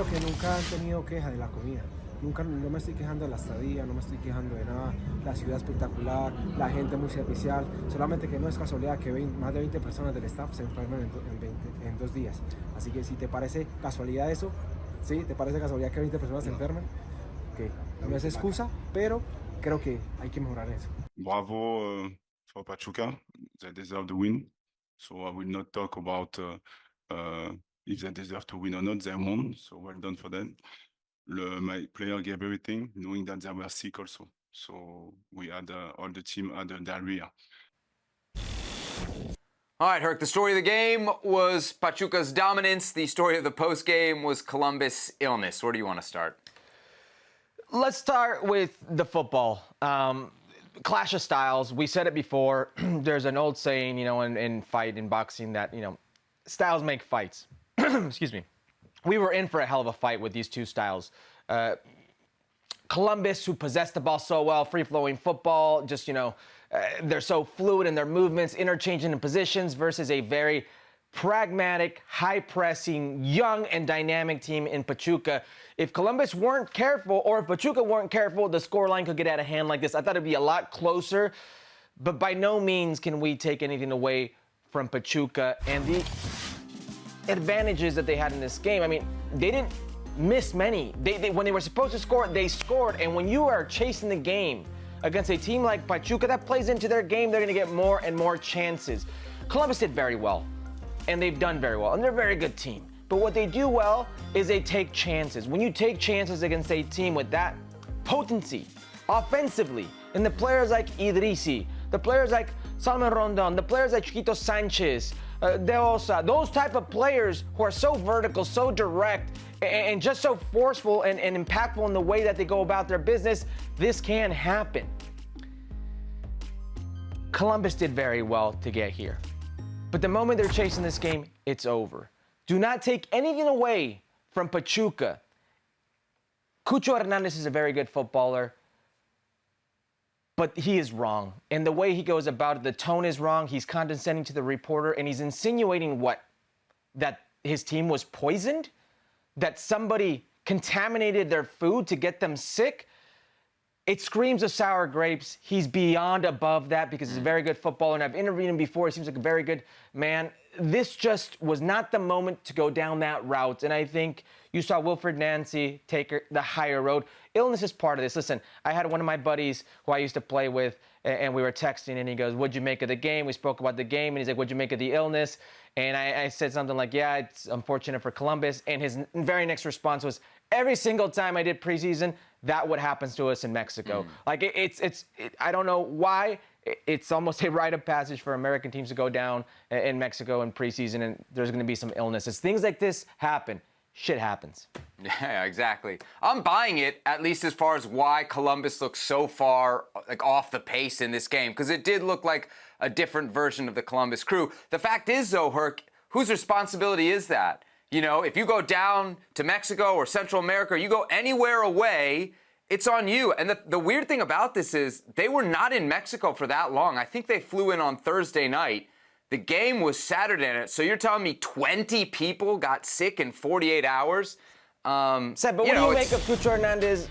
creo que nunca han tenido queja de la comida. Nunca, no me estoy quejando de la estadía, no me estoy quejando de nada. La ciudad espectacular, la gente muy servicial. Solamente que no es casualidad que más de 20 personas del staff se enferman en 2 días. Así que si te parece casualidad eso, ¿sí? ¿Te parece casualidad que 20 personas se enferman? Que no es excusa, pero creo que hay que mejorar eso. Bravo for Pachuca. They deserve the win. So I will not talk about if they deserve to win or not. They won. So well done for them. My player gave everything, knowing that they were sick also. So we had all the team had diarrhea. All right, Herc, the story of the game was Pachuca's dominance. The story of the postgame was Columbus' illness. Where do you want to start? Let's start with the football. Clash of styles. We said it before. There's an old saying, in boxing that, styles make fights. Excuse me. We were in for a hell of a fight with these two styles. Columbus, who possessed the ball so well, free-flowing football, just, they're so fluid in their movements, interchanging in positions, versus a very pragmatic, high-pressing, young and dynamic team in Pachuca. If Columbus weren't careful, or if Pachuca weren't careful, the scoreline could get out of hand like this. I thought it'd be a lot closer, but by no means can we take anything away from Pachuca and the advantages that they had in this game. I mean, they didn't miss many. They when they were supposed to score, they scored. And when you are chasing the game against a team like Pachuca, that plays into their game. They're going to get more and more chances. Columbus did very well, and they've done very well, and they're a very good team. But what they do well is they take chances. When you take chances against a team with that potency, offensively, and the players like Idrissi, the players like Salman Rondon, the players like Chiquito Sanchez, De Osa, those type of players who are so vertical, so direct, and just so forceful and impactful in the way that they go about their business, this can happen. Columbus did very well to get here. But the moment they're chasing this game, it's over. Do not take anything away from Pachuca. Cucho Hernandez is a very good footballer, but he is wrong. And the way he goes about it, the tone is wrong. He's condescending to the reporter, and he's insinuating what? That his team was poisoned? That somebody contaminated their food to get them sick? It screams of sour grapes. He's beyond above that because he's a very good footballer, and I've interviewed him before. He seems like a very good man. This just was not the moment to go down that route, and I think you saw Wilfred Nancy take the higher road. Illness is part of this. Listen, I had one of my buddies who I used to play with, and we were texting, and he goes, "What'd you make of the game?" We spoke about the game, and he's like, "What'd you make of the illness?" And I said something like, "Yeah, it's unfortunate for Columbus." And his very next response was, "Every single time I did preseason, that's what happens to us in Mexico." Like, I don't know why. It's almost a rite of passage for American teams to go down in Mexico in preseason, and there's going to be some illnesses. Things like this happen. Shit happens. Yeah, exactly. I'm buying it, at least as far as why Columbus looks so far off the pace in this game, because it did look like a different version of the Columbus Crew. The fact is, though, Herc, whose responsibility is that? If you go down to Mexico or Central America, or you go anywhere away, it's on you. And the weird thing about this is they were not in Mexico for that long. I think they flew in on Thursday night. The game was Saturday night. So you're telling me 20 people got sick in 48 hours? Seb, but what do you make of Cucho Hernandez?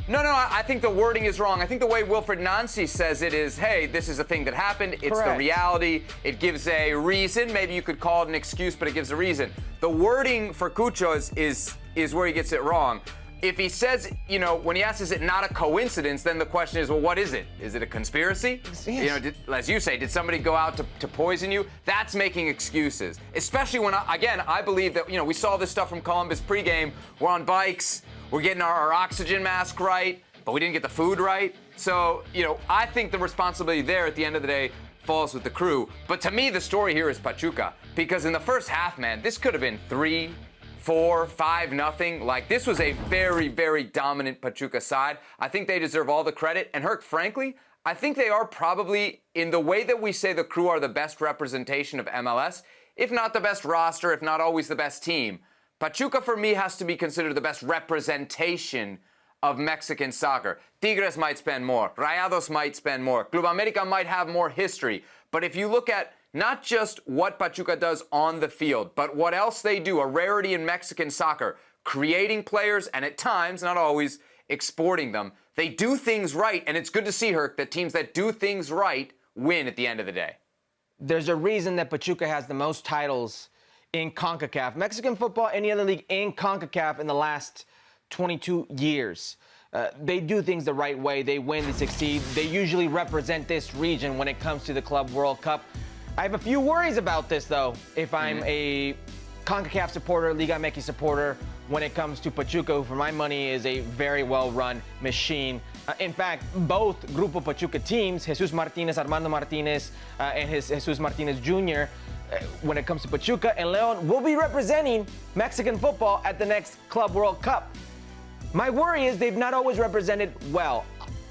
No, I think the wording is wrong. I think the way Wilfred Nancy says it is, hey, this is a thing that happened. It's Correct. The reality. It gives a reason. Maybe you could call it an excuse, but it gives a reason. The wording for Cucho is where he gets it wrong. If he says, when he asks, is it not a coincidence, then the question is, well, what is it? Is it a conspiracy? Yes. As you say, did somebody go out to poison you? That's making excuses. Especially when, I believe that, we saw this stuff from Columbus pregame. We're on bikes. We're getting our oxygen mask right, but we didn't get the food right. So, I think the responsibility there at the end of the day falls with the Crew. But to me, the story here is Pachuca. Because in the first half, man, this could have been 3-4, 5-0. Like, this was a very, very dominant Pachuca side. I think they deserve all the credit. And Herc, frankly, I think they are probably, in the way that we say the Crew are the best representation of MLS, if not the best roster, if not always the best team, Pachuca, for me, has to be considered the best representation of Mexican soccer. Tigres might spend more. Rayados might spend more. Club America might have more history. But if you look at not just what Pachuca does on the field, but what else they do, a rarity in Mexican soccer, creating players and at times, not always, exporting them. They do things right, and it's good to see, Herc, that teams that do things right win at the end of the day. There's a reason that Pachuca has the most titles in CONCACAF. Mexican football, any other league in CONCACAF in the last 22 years. They do things the right way. They win, they succeed. They usually represent this region when it comes to the Club World Cup. I have a few worries about this, though, if I'm a CONCACAF supporter, Liga MX supporter, when it comes to Pachuca, who for my money is a very well-run machine. In fact, both Grupo Pachuca teams, Jesus Martinez, Armando Martinez, and Jesus Martinez Jr., when it comes to Pachuca and Leon, will be representing Mexican football at the next Club World Cup. My worry is they've not always represented well.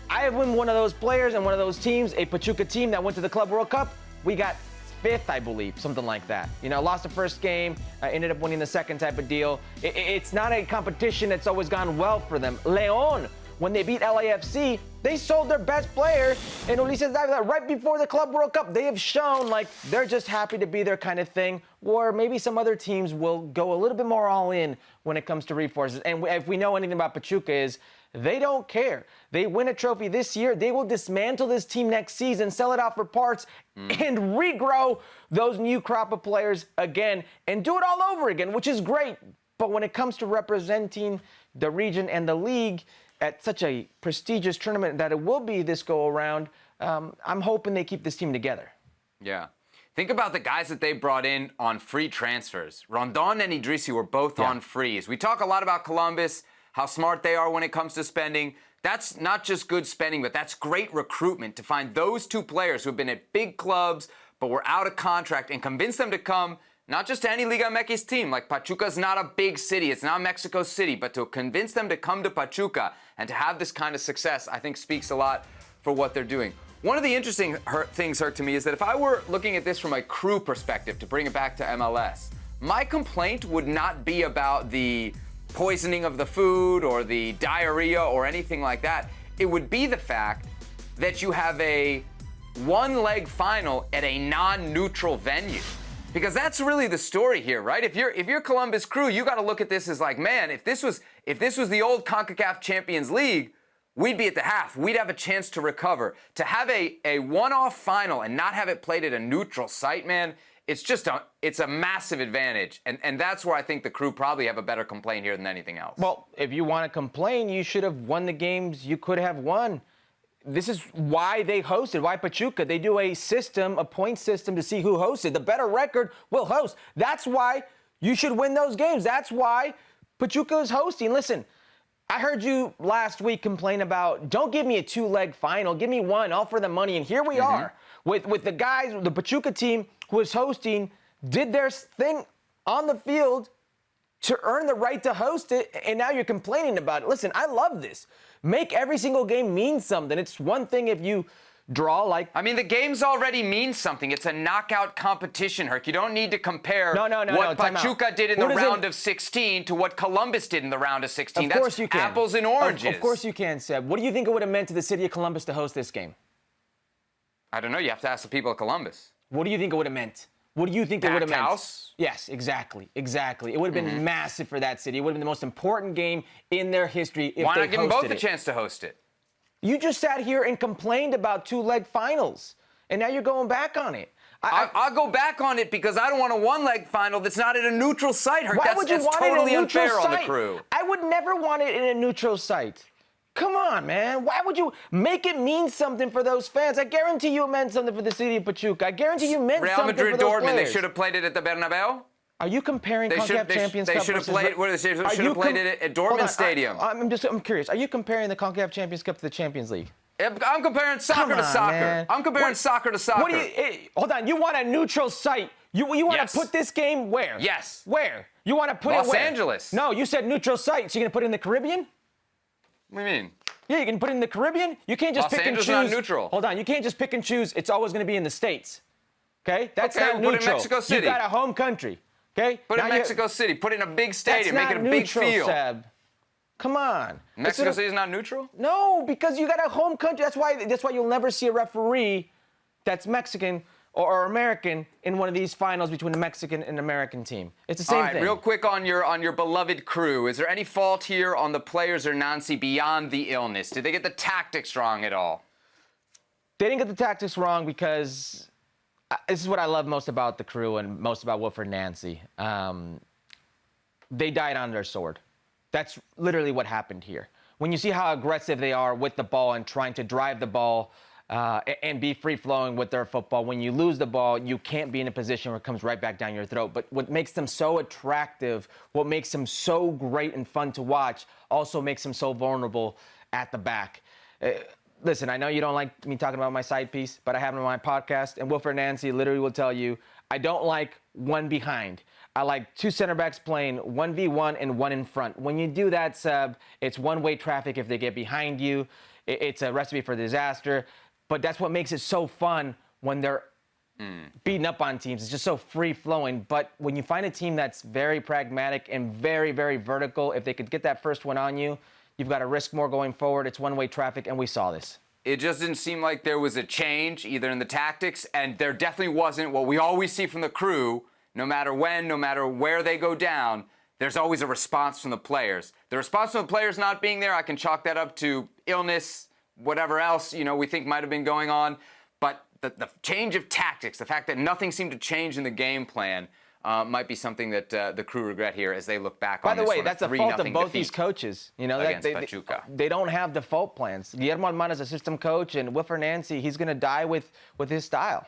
I have been one of those players and one of those teams, a Pachuca team that went to the Club World Cup. We got fifth, I believe, something like that. You know, lost the first game, ended up winning the second type of deal. It's not a competition that's always gone well for them. Leon, when they beat LAFC, they sold their best player, and Ulises Davila, right before the Club World Cup. They have shown like they're just happy to be there kind of thing, or maybe some other teams will go a little bit more all in when it comes to reforces. And if we know anything about Pachuca is they don't care. They win a trophy this year, they will dismantle this team next season, sell it out for parts, and regrow those new crop of players again and do it all over again, which is great. But when it comes to representing the region and the league at such a prestigious tournament that it will be this go around, I'm hoping they keep this team together. Yeah. Think about the guys that they brought in on free transfers. Rondon and Idrissi were both on frees. We talk a lot about Columbus, how smart they are when it comes to spending. That's not just good spending, but that's great recruitment to find those two players who have been at big clubs but were out of contract and convince them to come not just to any Liga MX team. Like Pachuca's not a big city. It's not Mexico City. But to convince them to come to Pachuca and to have this kind of success, I think speaks a lot for what they're doing. One of the interesting things, Herc, to me is that if I were looking at this from a crew perspective, to bring it back to MLS, my complaint would not be about the poisoning of the food or the diarrhea or anything like that. It would be the fact that you have a one-leg final at a non-neutral venue. Because that's really the story here, right? If you're Columbus Crew, you got to look at this as like, man, if this was the old CONCACAF Champions League, we'd be at the half. We'd have a chance to recover. To have a one-off final and not have it played at a neutral site, man, it's a massive advantage. And that's where I think the Crew probably have a better complaint here than anything else. Well, if you want to complain, you should have won the games you could have won. This is why they hosted, why Pachuca. They do a point system to see who hosted. The better record will host. That's why you should win those games. That's why Pachuca is hosting. Listen, I heard you last week complain about, don't give me a two-leg final. Give me one, all for the money. And here we are with the guys, the Pachuca team who was hosting, did their thing on the field to earn the right to host it, and now you're complaining about it. Listen, I love this. Make every single game mean something. It's one thing if you draw like... I mean, the games already mean something. It's a knockout competition, Herc. You don't need to compare what Pachuca did in the round of 16 to what Columbus did in the round of 16. Of course you can. Apples and oranges. Of course you can, Seb. What do you think it would have meant to the city of Columbus to host this game? I don't know. You have to ask the people of Columbus. What do you think it would have meant? What do you think it would have meant? House? Yes, exactly. It would have been massive for that city. It would have been the most important game in their history if they hosted it. Why not give them both a chance to host it? You just sat here and complained about two-leg finals, and now you're going back on it. I'll go back on it because I don't want a one-leg final that's not at a neutral site, Herc. Why would you want totally it in a neutral unfair site? on the Crew. I would never want it in a neutral site. Come on, man. Why would you make it mean something for those fans? I guarantee you it meant something for the city of Pachuca. I guarantee you meant Real something Madrid for those Dortmund, players. they should have played it at the Bernabeu? Are you comparing CONCACAF Champions Cup? They should have played it at Dortmund Stadium. I'm curious. Are you comparing the CONCACAF Champions Cup to the Champions League? I'm comparing soccer to soccer. Man. I'm comparing soccer to soccer. Hold on. You want a neutral site. You want to put this game where? Yes. Where? You want to put it where? Los Angeles. No, you said neutral site. So you're going to put it in the Caribbean? What do you mean? Yeah, you can put it in the Caribbean. You can't just pick and choose. Los Angeles is not neutral. Hold on. You can't just pick and choose. It's always going to be in the States. Okay? That's not we'll neutral. put it in Mexico City. You got a home country. Okay? Put it in Mexico City. Put it in a big stadium. Make it a big neutral, field. Seb. Come on. Mexico City is not neutral? No, because you got a home country. That's why you'll never see a referee that's Mexican or American in one of these finals between a Mexican and American team. It's the same All right, thing. real quick on your beloved crew. Is there any fault here on the players or Nancy beyond the illness? Did they get the tactics wrong at all? They didn't get the tactics wrong because this is what I love most about the crew and most about Wilfred Nancy. They died on their sword. That's literally what happened here. When you see how aggressive they are with the ball and trying to drive the ball and be free-flowing with their football, when you lose the ball, you can't be in a position where it comes right back down your throat. But what makes them so attractive, what makes them so great and fun to watch, also makes them so vulnerable at the back. Listen, I know you don't like me talking about my side piece, but I have it on my podcast, and Wilfred Nancy literally will tell you, I don't like one behind. I like two center backs playing 1v1 and one in front. When you do that, Seb, it's one-way traffic if they get behind you. It's a recipe for disaster. But that's what makes it so fun when they're beating up on teams. It's just so free-flowing. But when you find a team that's very pragmatic and very, very vertical, if they could get that first one on you, you've got to risk more going forward. It's one-way traffic, and we saw this. It just didn't seem like there was a change either in the tactics, and there definitely wasn't what we always see from the crew. No matter when, no matter where they go down, there's always a response from the players. The response from the players not being there, I can chalk that up to illness, whatever else, we think might have been going on. But the change of tactics, the fact that nothing seemed to change in the game plan, might be something that the crew regret here as they look back on this. By the way, that's the fault of both these coaches. Against Pachuca. They don't have default plans. Guillermo Almada is a system coach, and Wilfred Nancy, he's going to die with his style.